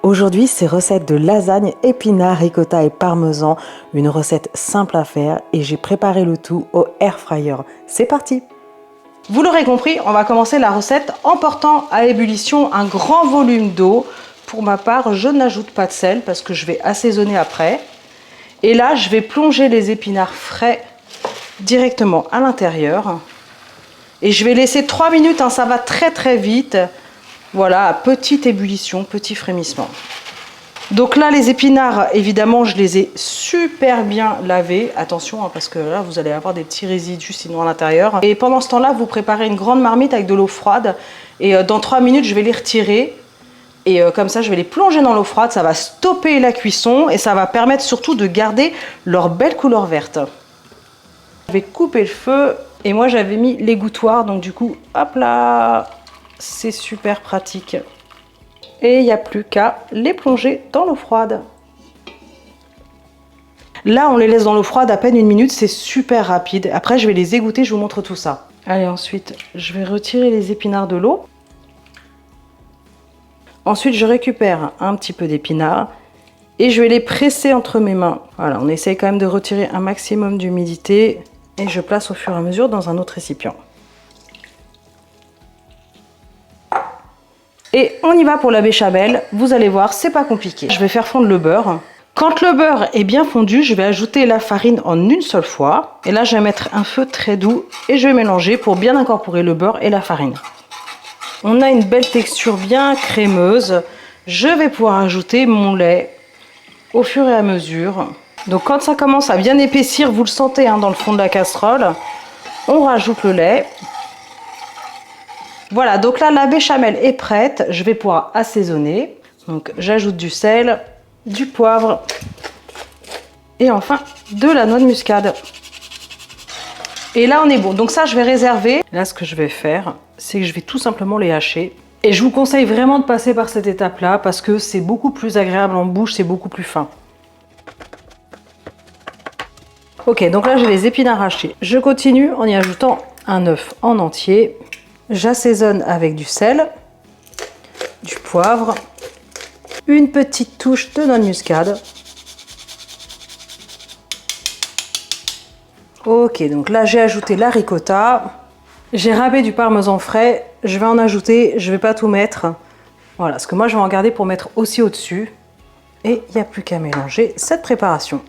Aujourd'hui, c'est recette de lasagne, épinards, ricotta et parmesan. Une recette simple à faire et j'ai préparé le tout au air fryer. C'est parti! Vous l'aurez compris, on va commencer la recette en portant à ébullition un grand volume d'eau. Pour ma part, je n'ajoute pas de sel parce que je vais assaisonner après. Et là, je vais plonger les épinards frais directement à l'intérieur. Et je vais laisser 3 minutes, hein, ça va très vite. Voilà, à petite ébullition, petit frémissement. Donc là, les épinards, évidemment, je les ai super bien lavés. Attention, hein, parce que là, vous allez avoir des petits résidus sinon à l'intérieur. Et pendant ce temps-là, vous préparez une grande marmite avec de l'eau froide. Et dans 3 minutes, je vais les retirer. Et comme ça, je vais les plonger dans l'eau froide. Ça va stopper la cuisson et ça va permettre surtout de garder leur belle couleur verte. Je vais couper le feu. Et moi, j'avais mis l'égouttoir. Donc du coup, hop là, c'est super pratique. Et il n'y a plus qu'à les plonger dans l'eau froide. Là, on les laisse dans l'eau froide à peine 1 minute, c'est super rapide. Après, je vais les égoutter, je vous montre tout ça. Allez, ensuite, je vais retirer les épinards de l'eau. Ensuite, je récupère un petit peu d'épinards et je vais les presser entre mes mains. Voilà, on essaye quand même de retirer un maximum d'humidité et je place au fur et à mesure dans un autre récipient. Et on y va pour la béchamel. Vous allez voir, c'est pas compliqué. Je vais faire fondre le beurre. Quand le beurre est bien fondu, je vais ajouter la farine en une seule fois. Et là, je vais mettre un feu très doux et je vais mélanger pour bien incorporer le beurre et la farine. On a une belle texture bien crémeuse. Je vais pouvoir ajouter mon lait au fur et à mesure. Donc quand ça commence à bien épaissir, vous le sentez hein, dans le fond de la casserole, on rajoute le lait. Voilà, donc là, la béchamel est prête. Je vais pouvoir assaisonner. Donc, j'ajoute du sel, du poivre et enfin de la noix de muscade. Et là, on est bon. Donc ça, je vais réserver. Là, ce que je vais faire, c'est que je vais tout simplement les hacher. Et je vous conseille vraiment de passer par cette étape-là parce que c'est beaucoup plus agréable en bouche, c'est beaucoup plus fin. Ok, donc là, j'ai les épinards hachés. Je continue en y ajoutant un œuf en entier. J'assaisonne avec du sel, du poivre, une petite touche de noix de muscade. Ok, donc là j'ai ajouté la ricotta. J'ai râpé du parmesan frais. Je vais en ajouter, je ne vais pas tout mettre. Voilà, parce que moi je vais en garder pour mettre aussi au-dessus. Et il n'y a plus qu'à mélanger cette préparation.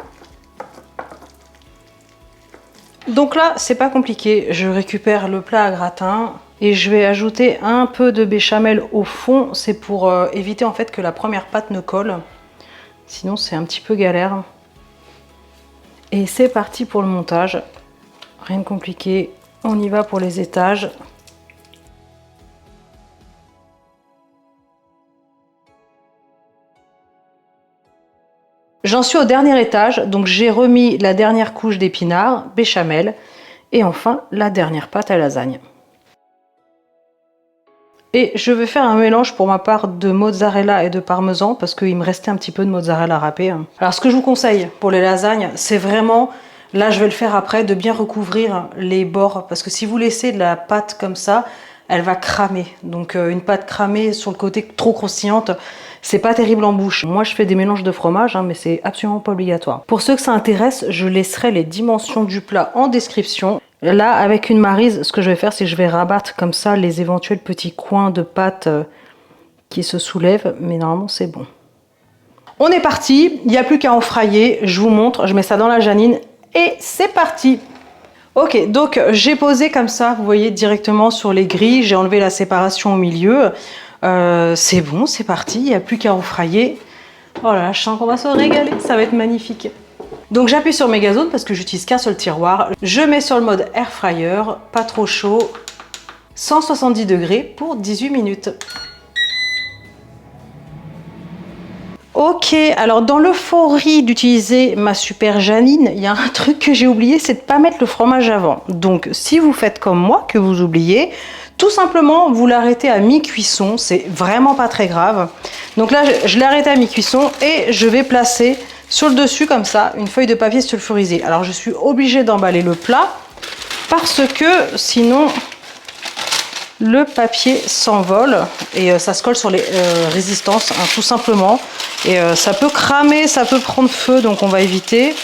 Donc là, c'est pas compliqué. Je récupère le plat à gratin. Et je vais ajouter un peu de béchamel au fond, c'est pour éviter en fait que la première pâte ne colle. Sinon c'est un petit peu galère. Et c'est parti pour le montage. Rien de compliqué, on y va pour les étages. J'en suis au dernier étage, donc j'ai remis la dernière couche d'épinards, béchamel et enfin la dernière pâte à lasagne. Et je vais faire un mélange pour ma part de mozzarella et de parmesan parce qu'il me restait un petit peu de mozzarella râpé. Alors ce que je vous conseille pour les lasagnes, c'est vraiment, là je vais le faire après, de bien recouvrir les bords. Parce que si vous laissez de la pâte comme ça, elle va cramer. Donc une pâte cramée sur le côté trop croustillante, c'est pas terrible en bouche. Moi je fais des mélanges de fromage, hein, mais c'est absolument pas obligatoire. Pour ceux que ça intéresse, je laisserai les dimensions du plat en description. Là, avec une maryse, ce que je vais faire, c'est que je vais rabattre comme ça les éventuels petits coins de pâte qui se soulèvent. Mais normalement, c'est bon. On est parti. Il n'y a plus qu'à enfrayer. Je vous montre. Je mets ça dans la Janine. Et c'est parti. Ok, donc j'ai posé comme ça, vous voyez, directement sur les grilles. J'ai enlevé la séparation au milieu. C'est bon, c'est parti. Il n'y a plus qu'à enfrayer. Oh là là, je sens qu'on va se régaler. Ça va être magnifique. Donc j'appuie sur Megazone parce que j'utilise qu'un seul tiroir. Je mets sur le mode air fryer, pas trop chaud, 170 degrés pour 18 minutes. Ok, alors dans l'euphorie d'utiliser ma super Janine, il y a un truc que j'ai oublié, c'est de ne pas mettre le fromage avant. Donc si vous faites comme moi, que vous oubliez, tout simplement vous l'arrêtez à mi-cuisson, c'est vraiment pas très grave. Donc là je l'ai arrêté à mi-cuisson et je vais placer sur le dessus comme ça une feuille de papier sulfurisé. Alors je suis obligée d'emballer le plat parce que sinon le papier s'envole et ça se colle sur les résistances, hein, tout simplement. Et ça peut cramer, ça peut prendre feu, donc on va éviter.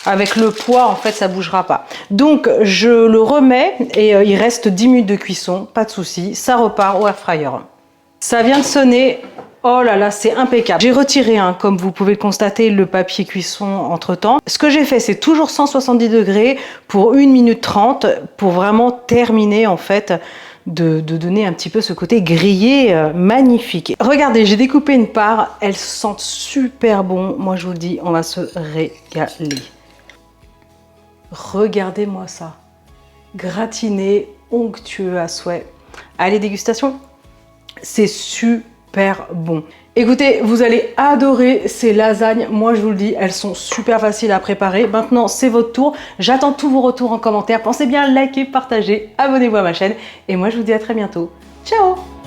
Avec le poids, en fait, ça ne bougera pas. Donc, je le remets et il reste 10 minutes de cuisson, pas de souci. Ça repart au air fryer. Ça vient de sonner. Oh là là, c'est impeccable. J'ai retiré, hein, comme vous pouvez le constater, le papier cuisson entre-temps. Ce que j'ai fait, c'est toujours 170 degrés pour 1 minute 30 pour vraiment terminer, en fait, de donner un petit peu ce côté grillé magnifique. Regardez, j'ai découpé une part. Elles sentent super bon. Moi, je vous le dis, on va se régaler. Regardez-moi ça. Gratiné, onctueux à souhait. Allez, dégustation. C'est super bon. Écoutez, vous allez adorer ces lasagnes. Moi, je vous le dis, elles sont super faciles à préparer. Maintenant, c'est votre tour. J'attends tous vos retours en commentaire. Pensez bien à liker, partager, abonnez-vous à ma chaîne. Et moi, je vous dis à très bientôt. Ciao!